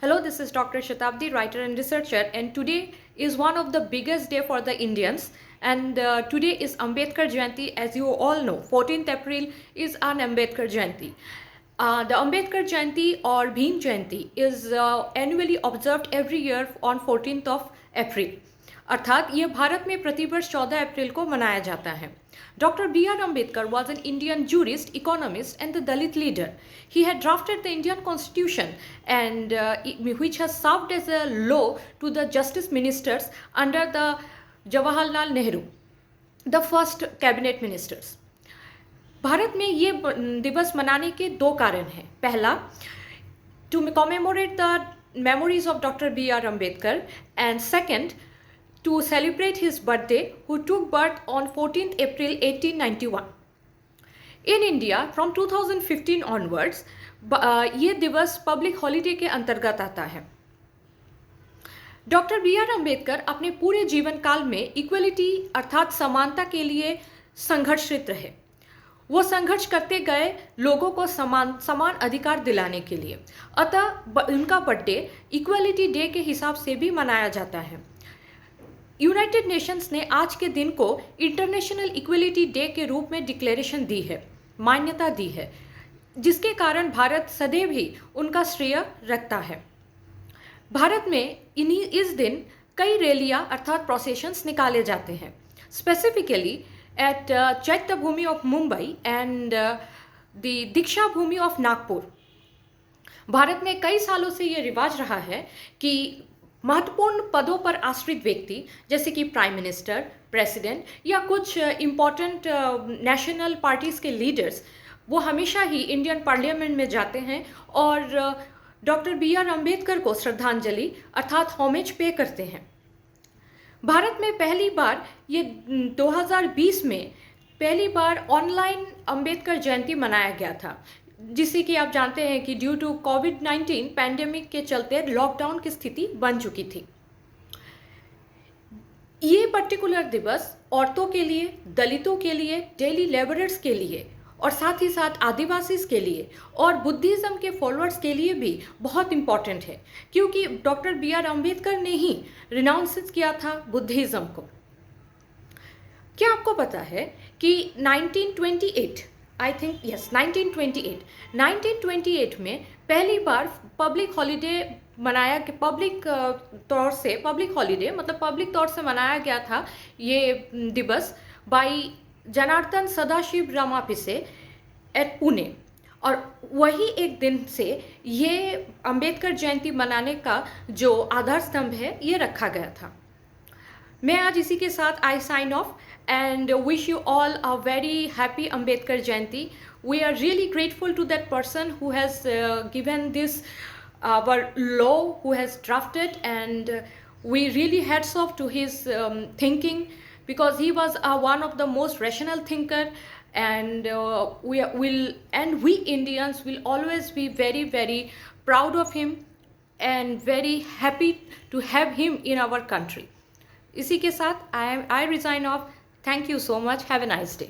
Hello, this is Dr. Shatabdi, writer and researcher, and today is one of the biggest day for the Indians. And today is Ambedkar Jayanti, as you all know. 14th April is an Ambedkar Jayanti. The Ambedkar Jayanti or Bhim Jayanti is annually observed every year on 14th of April. अर्थात ये भारत में प्रतिवर्ष 14 अप्रैल को मनाया जाता है. Dr. B.R. Ambedkar was an Indian jurist, economist, and the Dalit leader. He had drafted the Indian Constitution, and which has served as a law to the justice ministers under the Jawaharlal Nehru, the first cabinet ministers. Bharat में ये दिवस मनाने के दो कारण हैं. पहला, to commemorate the memories of Dr. B.R. Ambedkar, and second, to celebrate his birthday, who took birth on 14th April 1891. In India, from 2015 onwards, ये दिवस पब्लिक हॉलीडे के अंतर्गत आता है. डॉक्टर बी आर अम्बेडकर अपने पूरे जीवन काल में इक्वलिटी अर्थात समानता के लिए संघर्षरत रहे. वो संघर्ष करते गए लोगों को समान अधिकार दिलाने के लिए. अतः उनका बर्थडे इक्वलिटी डे के हिसाब से भी मनाया जाता है. यूनाइटेड नेशंस ने आज के दिन को इंटरनेशनल इक्वलिटी डे के रूप में डिक्लेरेशन दी है, मान्यता दी है, जिसके कारण भारत सदैव ही उनका श्रेय रखता है. भारत में इस दिन कई रैलियां अर्थात प्रोसेशंस निकाले जाते हैं. Specifically at Chaitya Bhoomi of Mumbai and the Deeksha Bhoomi of Nagpur. Bharat में कई सालों से ये रिवाज रहा है कि महत्वपूर्ण पदों पर आश्रित व्यक्ति जैसे कि प्राइम मिनिस्टर, प्रेसिडेंट या कुछ इम्पॉर्टेंट नेशनल पार्टीज़ के लीडर्स वो हमेशा ही इंडियन पार्लियामेंट में जाते हैं और डॉक्टर बी आर अम्बेडकर को श्रद्धांजलि अर्थात होमेज पे करते हैं. भारत में पहली बार ये 2020 में पहली बार ऑनलाइन अम्बेडकर जयंती मनाया गया था, जिसे कि आप जानते हैं कि ड्यू टू कोविड-19 पैंडेमिक के चलते लॉकडाउन की स्थिति बन चुकी थी. ये पर्टिकुलर दिवस औरतों के लिए, दलितों के लिए, डेली लेबरर्स के लिए और साथ ही साथ आदिवासी के लिए और बुद्धिज़्म के फॉलोअर्स के लिए भी बहुत इम्पॉर्टेंट है, क्योंकि डॉक्टर बी आर अम्बेडकर ने ही रिनाउंस किया था बुद्धिज़्म को. क्या आपको पता है कि 1928 आई थिंक यस 1928 में पहली बार पब्लिक हॉलीडे मनाया, पब्लिक हॉलीडे मतलब पब्लिक तौर से मनाया गया था ये दिवस बाई जनार्दन सदाशिव रामापिसे एट पुणे. और वही एक दिन से ये अंबेडकर जयंती मनाने का जो आधार स्तंभ है ये रखा गया था. मैं आज इसी के साथ I sign off and wish you all a very happy Ambedkar Jayanti. We are really grateful to that person who has given this our law, who has drafted, and we really hats off to his thinking, because he was one of the most rational thinker, and we Indians will always be very very proud of him and very happy to have him in our country. इसी के साथ I resign off. Thank you so much. Have a nice day.